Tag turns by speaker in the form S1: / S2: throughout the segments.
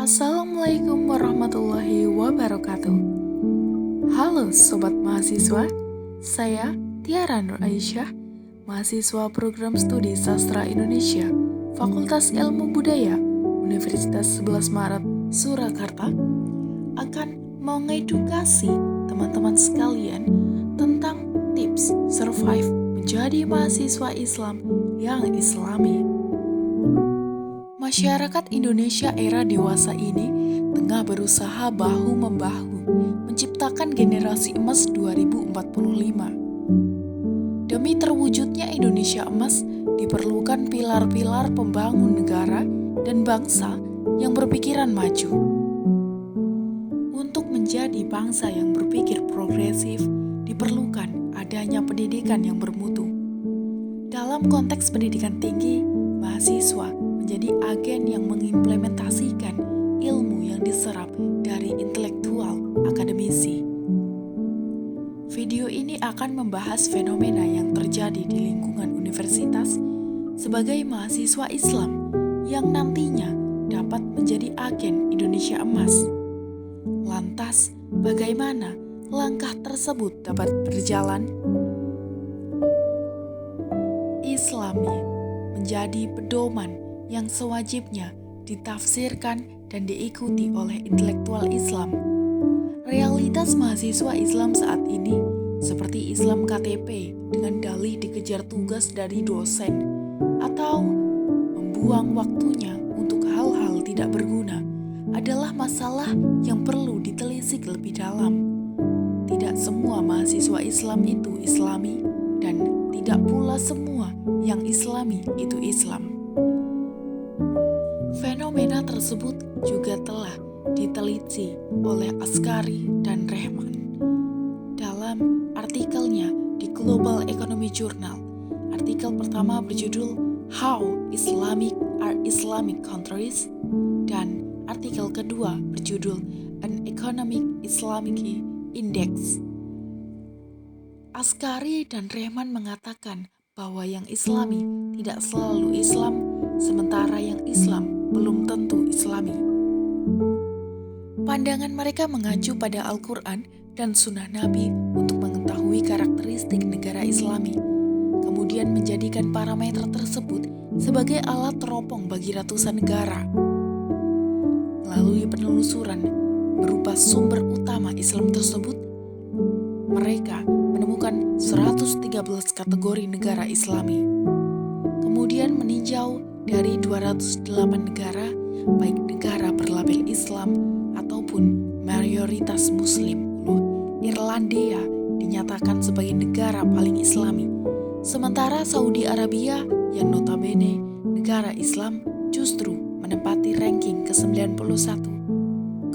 S1: Assalamualaikum warahmatullahi wabarakatuh. Halo Sobat Mahasiswa, saya Tiara Nur Aisyah, mahasiswa program studi Sastra Indonesia, Fakultas Ilmu Budaya, Universitas 11 Maret, Surakarta, akan mengedukasi teman-teman sekalian tentang tips survive menjadi mahasiswa Islam yang Islami. Masyarakat Indonesia era dewasa ini tengah berusaha bahu-membahu menciptakan generasi emas 2045. Demi terwujudnya Indonesia emas, diperlukan pilar-pilar pembangun negara dan bangsa yang berpikiran maju. Untuk menjadi bangsa yang berpikir progresif, diperlukan adanya pendidikan yang bermutu. Dalam konteks pendidikan tinggi, mahasiswa menjadi agen yang mengimplementasikan ilmu yang diserap dari intelektual akademisi. Video ini akan membahas fenomena yang terjadi di lingkungan universitas sebagai mahasiswa Islam yang nantinya dapat menjadi agen Indonesia emas. Lantas, bagaimana langkah tersebut dapat berjalan? Islami menjadi pedoman yang sewajibnya ditafsirkan dan diikuti oleh intelektual Islam. Realitas mahasiswa Islam saat ini seperti Islam KTP dengan dalih dikejar tugas dari dosen atau membuang waktunya untuk hal-hal tidak berguna adalah masalah yang perlu ditelisik lebih dalam. Tidak semua mahasiswa Islam itu Islami dan tidak pula semua yang Islami itu Islam. Fenomena tersebut juga telah diteliti oleh Askari dan Rehman dalam artikelnya di Global Economy Journal. Artikel pertama berjudul How Islamic Are Islamic Countries dan artikel kedua berjudul An Economic Islamic Index. Askari dan Rehman mengatakan bahwa yang Islami tidak selalu Islam, sementara yang Islam belum tentu Islami. Pandangan mereka mengacu pada Al-Quran dan Sunnah Nabi untuk mengetahui karakteristik negara Islami, kemudian menjadikan parameter tersebut sebagai alat teropong bagi ratusan negara. Melalui penelusuran berupa sumber utama Islam tersebut, mereka menemukan 113 kategori negara Islami. Kemudian meninjau dari 208 negara, baik negara berlabel Islam ataupun mayoritas Muslim. Irlandia dinyatakan sebagai negara paling Islami, sementara Saudi Arabia yang notabene negara Islam justru menempati ranking ke-91.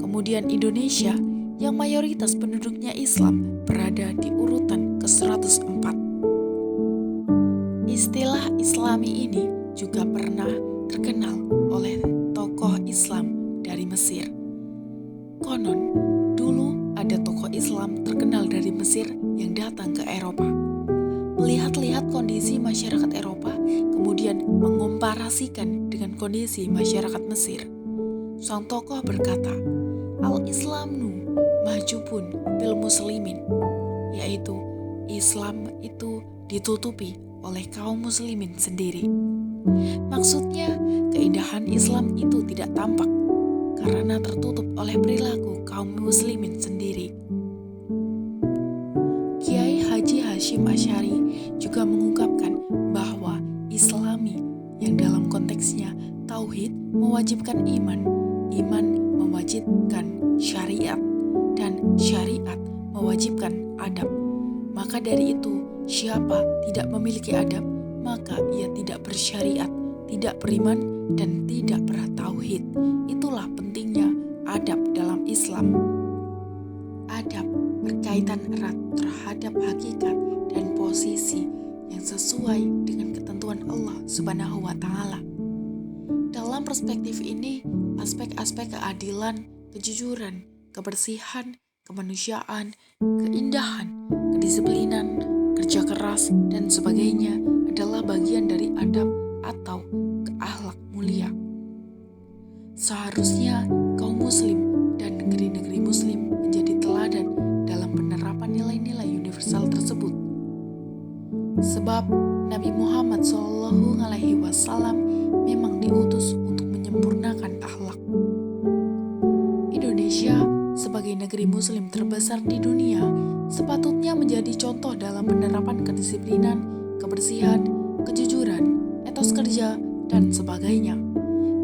S1: Kemudian Indonesia yang mayoritas penduduknya Islam berada di urutan ke-104. Istilah Islami ini juga pernah terkenal oleh tokoh Islam dari Mesir. Konon, dulu ada tokoh Islam terkenal dari Mesir yang datang ke Eropa. Melihat-lihat kondisi masyarakat Eropa, kemudian mengomparasikan dengan kondisi masyarakat Mesir. Sang tokoh berkata, Al-Islamnu mahjubun bil muslimin, yaitu Islam itu ditutupi oleh kaum muslimin sendiri. Maksudnya, keindahan Islam itu tidak tampak karena tertutup oleh perilaku kaum muslimin sendiri. Kiai Haji Hashim Asy'ari juga mengungkapkan bahwa Islami yang dalam konteksnya tauhid mewajibkan iman, iman mewajibkan syariat, dan syariat mewajibkan adab. Maka dari itu, siapa tidak memiliki adab, maka ia tidak bersyariat, tidak beriman, dan tidak bertauhid. Itulah pentingnya adab dalam Islam. Adab berkaitan erat terhadap hakikat dan posisi yang sesuai dengan ketentuan Allah Subhanahu wa Ta'ala. Dalam perspektif ini, aspek-aspek keadilan, kejujuran, kebersihan, kemanusiaan, keindahan, kedisiplinan, kerja keras, dan sebagainya adalah bagian dari adab atau akhlak mulia. Seharusnya Muslim dan negeri-negeri Muslim menjadi teladan dalam penerapan nilai-nilai universal tersebut. Sebab Nabi Muhammad SAW memang diutus untuk menyempurnakan akhlak. Indonesia sebagai negeri Muslim terbesar di dunia sepatutnya menjadi contoh dalam penerapan kedisiplinan, kebersihan, kejujuran, etos kerja, dan sebagainya.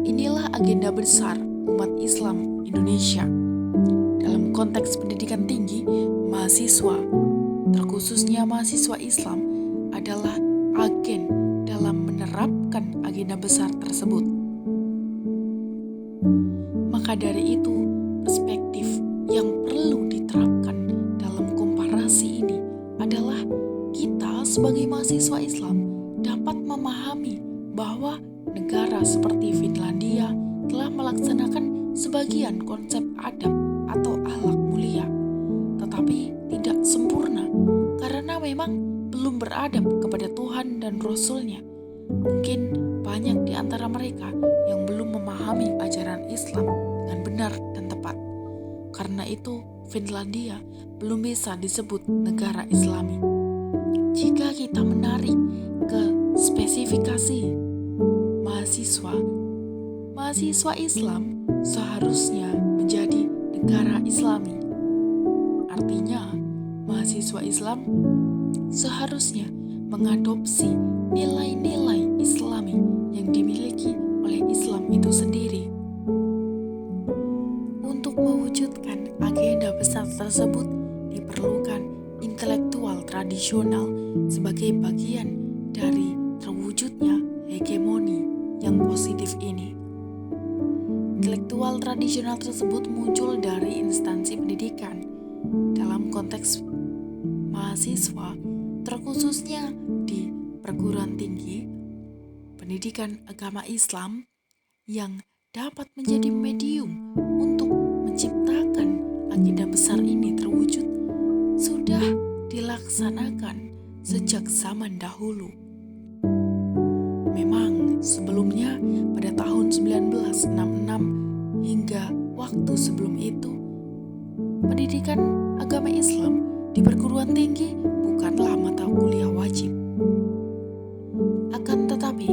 S1: Inilah agenda besar umat Islam Indonesia. Dalam konteks pendidikan tinggi, mahasiswa, terkhususnya mahasiswa Islam, adalah agen dalam menerapkan agenda besar tersebut. Maka dari itu, perspektif yang perlu diterapkan dalam komparasi ini adalah kita sebagai mahasiswa Islam dapat memahami bahwa negara seperti Finlandia telah melaksanakan sebagian konsep adab atau akhlak mulia, tetapi tidak sempurna karena memang belum beradab kepada Tuhan dan Rasul-Nya. Mungkin banyak di antara mereka yang belum memahami ajaran Islam dengan benar dan tepat. Karena itu, Finlandia belum bisa disebut negara Islami. Jika kita menarik ke spesifikasi mahasiswa Islam seharusnya menjadi negara Islami. Artinya, mahasiswa Islam seharusnya mengadopsi nilai-nilai Islami yang dimiliki oleh Islam itu sendiri. Untuk mewujudkan agenda besar tersebut diperlukan intelektual tradisional sebagai bagian dari terwujudnya hegemoni yang positif ini. Intelektual tradisional tersebut muncul dari instansi pendidikan dalam konteks mahasiswa, terkhususnya di perguruan tinggi, pendidikan agama Islam yang dapat menjadi medium untuk menciptakan agenda besar ini terwujud sudah dilaksanakan sejak zaman dahulu. Memang sebelumnya pada tahun 1966 hingga waktu sebelum itu, pendidikan agama Islam di perguruan tinggi bukanlah mata kuliah wajib. Akan tetapi,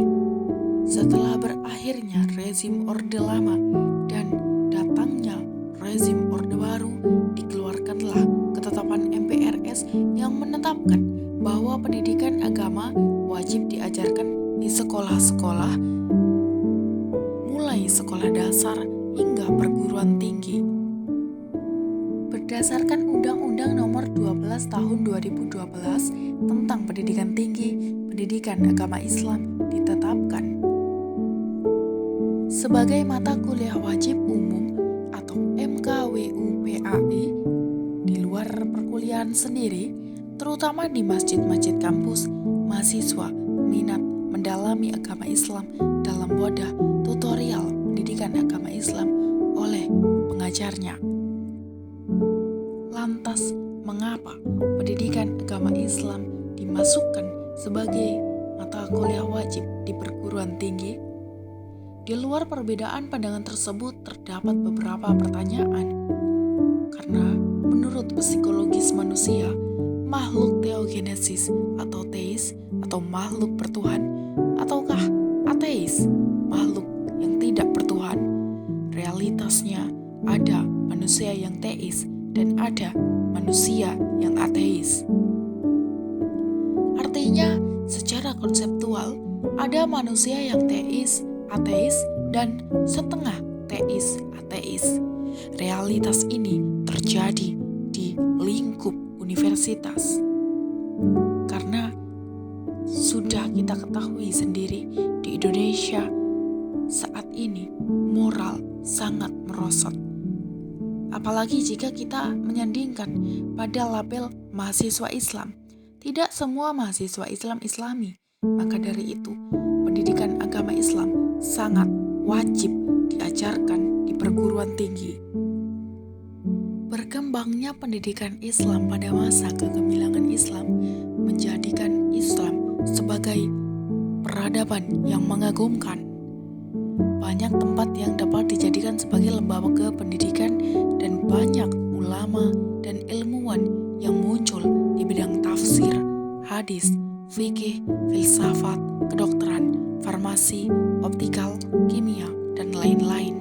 S1: setelah berakhirnya rezim Orde Lama dan datangnya rezim Orde Baru, dikeluarkanlah ketetapan MPRS yang menetapkan bahwa pendidikan agama wajib diajarkan di sekolah-sekolah, mulai sekolah dasar hingga perguruan tinggi. Berdasarkan Undang-Undang Nomor 12 Tahun 2012 tentang Pendidikan Tinggi, pendidikan agama Islam ditetapkan sebagai mata kuliah wajib umum atau MKWUPAI di luar perkuliahan sendiri, terutama di masjid-masjid kampus. Mahasiswa minat mendalami agama Islam dalam wadah tutorial pendidikan agama Islam oleh pengajarnya. Lantas, mengapa pendidikan agama Islam dimasukkan sebagai mata kuliah wajib di perguruan tinggi? Di luar perbedaan pandangan tersebut terdapat beberapa pertanyaan. Karena menurut psikologis manusia, makhluk teogenesis atau teis atau makhluk bertuhan, ataukah ateis, makhluk yang tidak bertuhan? Realitasnya ada manusia yang teis dan ada manusia yang ateis. Artinya, secara konseptual, ada manusia yang teis, ateis, dan setengah teis, ateis. Realitas ini terjadi di lingkup universitas. Karena sudah kita ketahui sendiri, di Indonesia saat ini moral sangat merosot. Apalagi jika kita menyandingkan pada label mahasiswa Islam. Tidak semua mahasiswa Islam Islami. Maka dari itu, pendidikan agama Islam sangat wajib diajarkan di perguruan tinggi. Berkembangnya pendidikan Islam pada masa kegemilangan Islam menjadikan Islam sebagai peradaban yang mengagumkan. banyak tempat yang dapat dijadikan sebagai lembaga pendidikan dan banyak ulama dan ilmuwan yang muncul di bidang tafsir, hadis, fikih, filsafat, kedokteran, farmasi, optikal, kimia, dan lain-lain.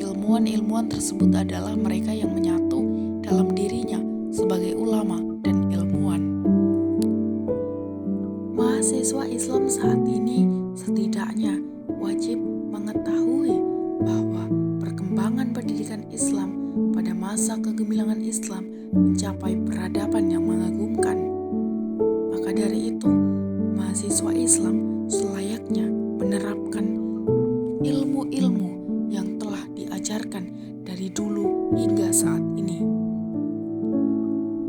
S1: Ilmuwan-ilmuwan tersebut adalah mereka yang menyatu dalam dirinya sebagai ulama dan ilmuwan. Mahasiswa Islam saat ini setidaknya wajib mengetahui bahwa perkembangan pendidikan Islam pada masa kegemilangan Islam mencapai peradaban yang mengagumkan. Maka dari itu, mahasiswa Islam selayaknya menerapkan ilmu-ilmu yang telah diajarkan dari dulu hingga saat ini.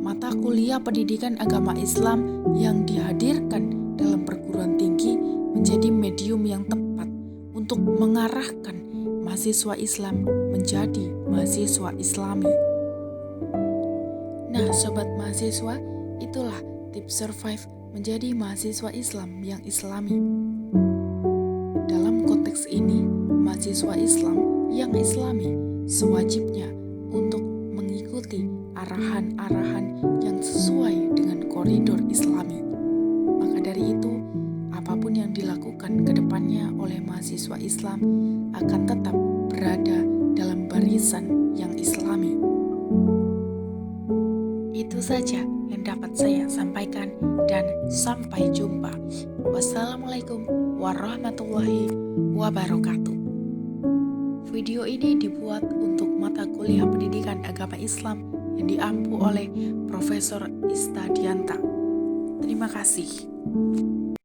S1: Mata kuliah pendidikan agama Islam yang dihadirkan dalam perguruan tinggi menjadi medium yang tepat untuk mengarahkan mahasiswa Islam menjadi mahasiswa Islami. Nah, sobat mahasiswa, itulah tips survive menjadi mahasiswa Islam yang Islami. Dalam konteks ini, mahasiswa Islam yang Islami sewajibnya untuk mengikuti arahan-arahan yang sesuai dengan koridor Islami. Maka dari itu, apapun yang dilakukan ke depannya oleh mahasiswa Islam akan tetap berada dalam barisan yang Islami. Itu saja yang dapat saya sampaikan dan sampai jumpa. Wassalamualaikum warahmatullahi wabarakatuh. Video ini dibuat untuk mata kuliah pendidikan agama Islam yang diampu oleh Profesor Istadianta. Terima kasih.